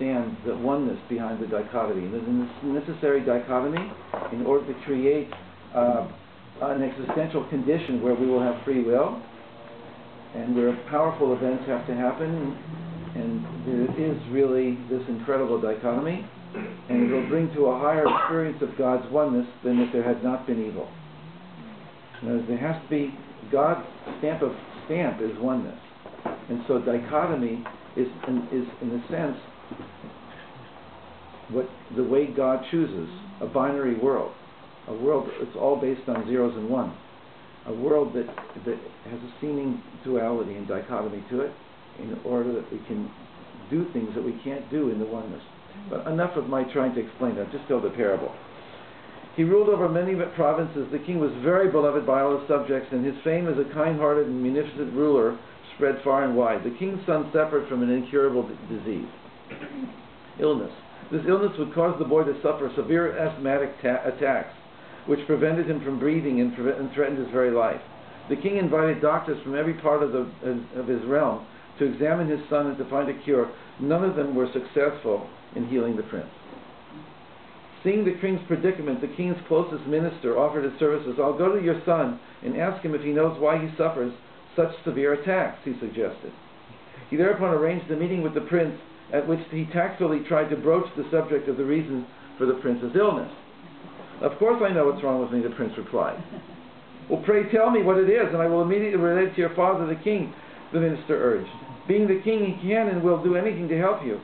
understand the oneness behind the dichotomy. There's a necessary dichotomy in order to create an existential condition where we will have free will, and where powerful events have to happen, and there is really this incredible dichotomy, and it will bring to a higher experience of God's oneness than if there had not been evil. There has to be, God's stamp is oneness. And so dichotomy is in a sense the way God chooses, a binary world. A world that's all based on zeros and ones. A world that has a seeming duality and dichotomy to it, in order that we can do things that we can't do in the oneness. But enough of my trying to explain that. Just tell the parable. He ruled over many provinces. The king was very beloved by all his subjects, and his fame as a kind-hearted and munificent ruler spread far and wide. The king's son suffered from an incurable disease, illness. This illness would cause the boy to suffer severe asthmatic attacks, which prevented him from breathing and threatened his very life. The king invited doctors from every part of his realm to examine his son and to find a cure. None of them were successful in healing the prince. Seeing the king's predicament, the king's closest minister offered his services. "I'll go to your son and ask him if he knows why he suffers such severe attacks," he suggested. He thereupon arranged a meeting with the prince, at which he tactfully tried to broach the subject of the reason for the prince's illness. "Of course I know what's wrong with me," the prince replied. "Well, pray tell me what it is, and I will immediately relate it to your father, the king," the minister urged. "Being the king, he can and will do anything to help you."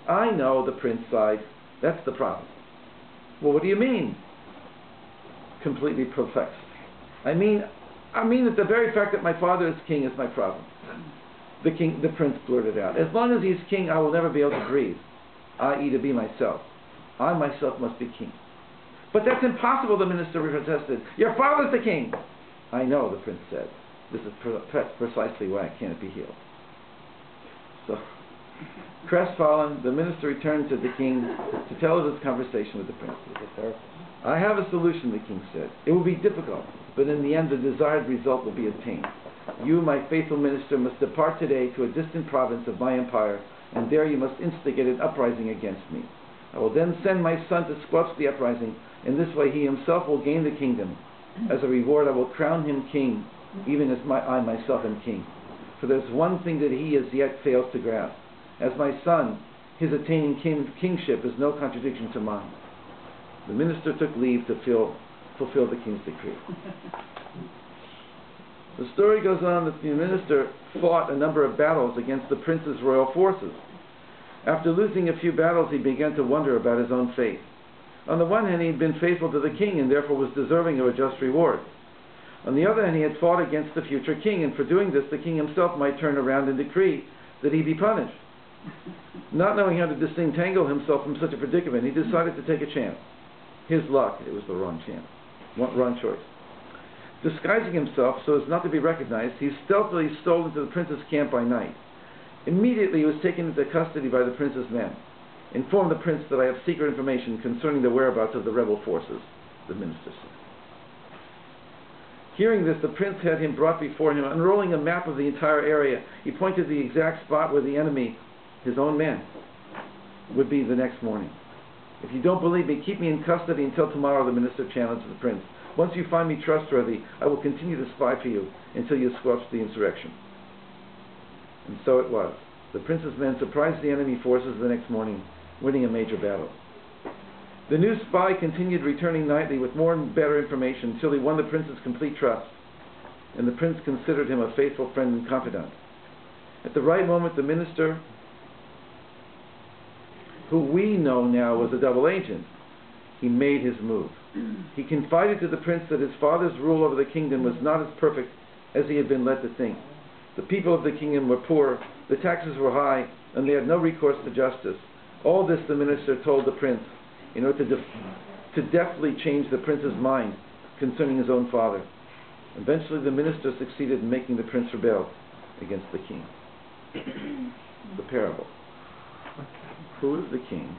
"I know," the prince sighed. "That's the problem." "Well, what do you mean?" Completely perplexed. I mean that the very fact that my father is king is my problem." The prince blurted out. "As long as he's king, I will never be able to breathe, i.e. to be myself. I myself must be king." "But that's impossible," the minister protested. "Your father's the king." "I know," the prince said. "This is precisely why I can't be healed." So, crestfallen, the minister returned to the king to tell of his conversation with the prince. "I have a solution," the king said. "It will be difficult, but in the end the desired result will be obtained. You, my faithful minister, must depart today to a distant province of my empire, and there you must instigate an uprising against me. I will then send my son to squelch the uprising. In this way he himself will gain the kingdom. As a reward I will crown him king, even as I myself am king. For there's one thing that he as yet fails to grasp. As my son, his attaining kingship is no contradiction to mine." The minister took leave to fulfill the king's decree. The story goes on that the minister fought a number of battles against the prince's royal forces. After losing a few battles, he began to wonder about his own fate. On the one hand, he had been faithful to the king and therefore was deserving of a just reward. On the other hand, he had fought against the future king, and for doing this, the king himself might turn around and decree that he be punished. Not knowing how to disentangle himself from such a predicament, he decided to take a chance. His luck, it was the wrong chance. Wrong choice. Disguising himself so as not to be recognized, he stealthily stole into the prince's camp by night. Immediately he was taken into custody by the prince's men. "Inform the prince that I have secret information concerning the whereabouts of the rebel forces," the minister said. Hearing this, the prince had him brought before him. Unrolling a map of the entire area, he pointed to the exact spot where the enemy, his own men, would be the next morning. "If you don't believe me, keep me in custody until tomorrow," the minister challenged the prince. "Once you find me trustworthy, I will continue to spy for you until you squelch the insurrection." And so it was. The prince's men surprised the enemy forces the next morning, winning a major battle. The new spy continued returning nightly with more and better information until he won the prince's complete trust, and the prince considered him a faithful friend and confidant. At the right moment, the minister, who we know now was a double agent, he made his move. He confided to the prince that his father's rule over the kingdom was not as perfect as he had been led to think. The people of the kingdom were poor, the taxes were high, and they had no recourse to justice. All this the minister told the prince in order to deftly change the prince's mind concerning his own father. Eventually the minister succeeded in making the prince rebel against the king. The parable. Who is the king?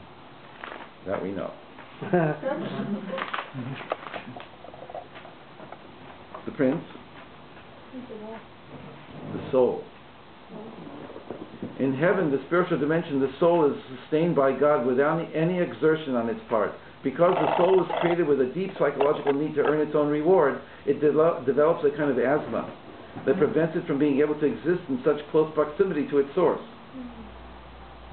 That we know. The prince. The soul. In heaven, the spiritual dimension, the soul is sustained by God without any exertion on its part. Because the soul is created with a deep psychological need to earn its own reward, it develops a kind of asthma that prevents it from being able to exist in such close proximity to its source.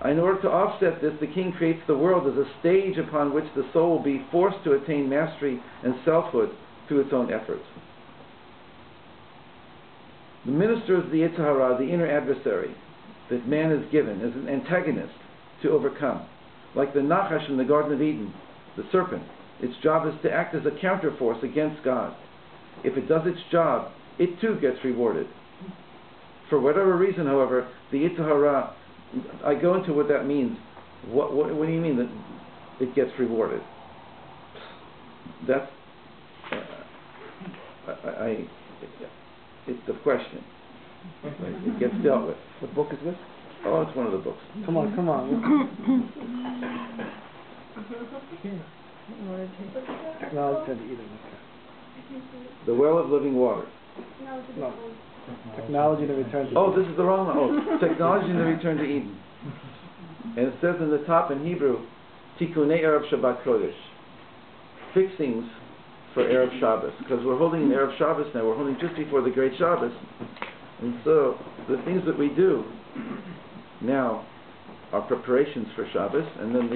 In order to offset this, the king creates the world as a stage upon which the soul will be forced to attain mastery and selfhood through its own efforts. The minister is the Yetzer Hara, the inner adversary that man is given as an antagonist to overcome. Like the Nachash in the Garden of Eden, the serpent, its job is to act as a counterforce against God. If it does its job, it too gets rewarded. For whatever reason, however, the Yetzer Hara, I go into what that means. What do you mean that it gets rewarded? That's it's the question. It gets dealt with. What book is this? Oh, it's one of the books. Come on. Technology to Eden. The Well of Living Water. No. Technology to Return to Eden. Oh, this is the wrong one. Oh, Technology and the Return to Eden. And it says in the top in Hebrew, Tikkunei Erev Shabbat Kodesh. Fixings for Erev Shabbos. Because we're holding an Erev Shabbos now. We're holding just before the Great Shabbos. And so, the things that we do now are preparations for Shabbos. And then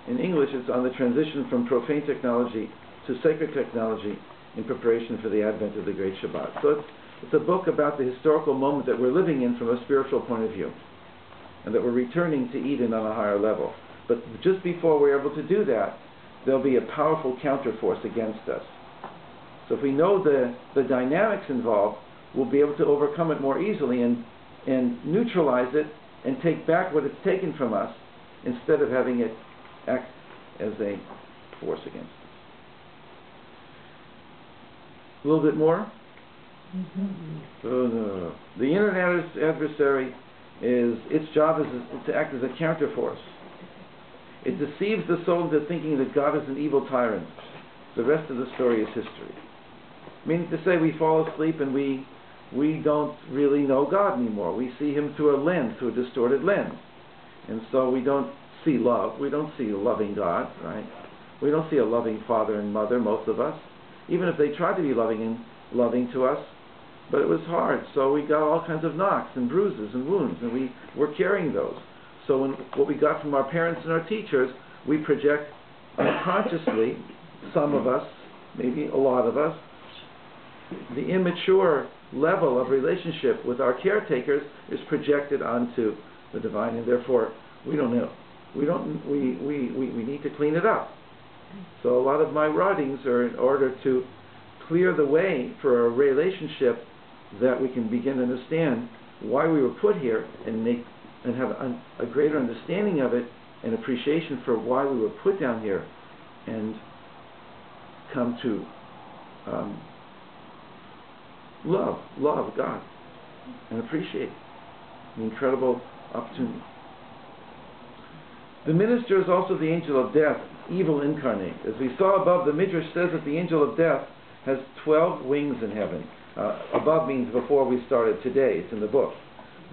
in English, it's on the transition from profane technology to sacred technology in preparation for the advent of the Great Shabbat. So it's a book about the historical moment that we're living in from a spiritual point of view, and that we're returning to Eden on a higher level. But just before we're able to do that, there'll be a powerful counterforce against us. So if we know the dynamics involved, we'll be able to overcome it more easily and neutralize it and take back what it's taken from us, instead of having it act as a force against us. A little bit more? The inner adversary, its job is to act as a counterforce. It deceives the soul into thinking that God is an evil tyrant. The rest of the story is history. Meaning to say, we fall asleep and we don't really know God anymore. We see Him through a lens, through a distorted lens. And so we don't see love. We don't see a loving God, right? We don't see a loving father and mother, most of us. Even if they tried to be loving to us, but it was hard. So we got all kinds of knocks and bruises and wounds, and we're carrying those. So what we got from our parents and our teachers, we project unconsciously, some of us, maybe a lot of us, the immature level of relationship with our caretakers is projected onto the divine, and therefore we don't know. We need to clean it up. So a lot of my writings are in order to clear the way for a relationship that we can begin to understand why we were put here and have a greater understanding of it and appreciation for why we were put down here, and come to love God and appreciate the incredible opportunity. The minister is also the angel of death, evil incarnate. As we saw above, the Midrash says that the angel of death has 12 wings in heaven. Above means before we started today. It's in the book.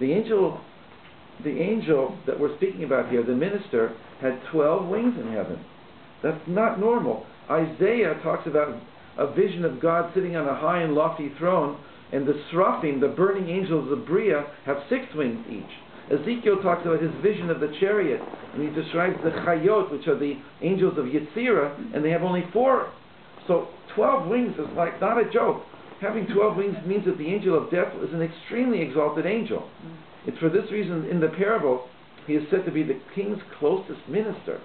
The angel that we're speaking about here, the minister, had 12 wings in heaven. That's not normal. Isaiah talks about a vision of God sitting on a high and lofty throne, and the Seraphim, the burning angels of Bria, have 6 wings each. Ezekiel talks about his vision of the chariot, and he describes the Chayot, which are the angels of Yetzirah, and they have only 4. So 12 wings is like not a joke. Having 12 wings means that the angel of death is an extremely exalted angel. It's for this reason in the parable he is said to be the king's closest minister.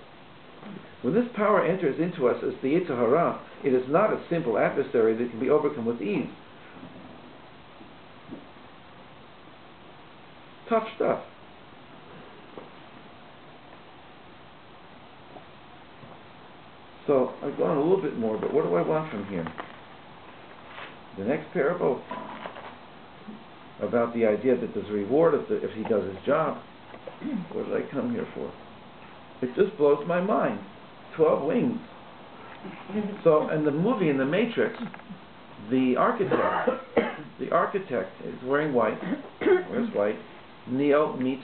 When this power enters into us as the Yetzer Hara, it is not a simple adversary that can be overcome with ease. Tough stuff. So I've gone a little bit more, but what do I want from here? The next parable about the idea that there's a reward if he does his job. What did I come here for? It just blows my mind. 12 wings. So in the movie, in The Matrix, the architect is wearing white. Where's white? Neo meets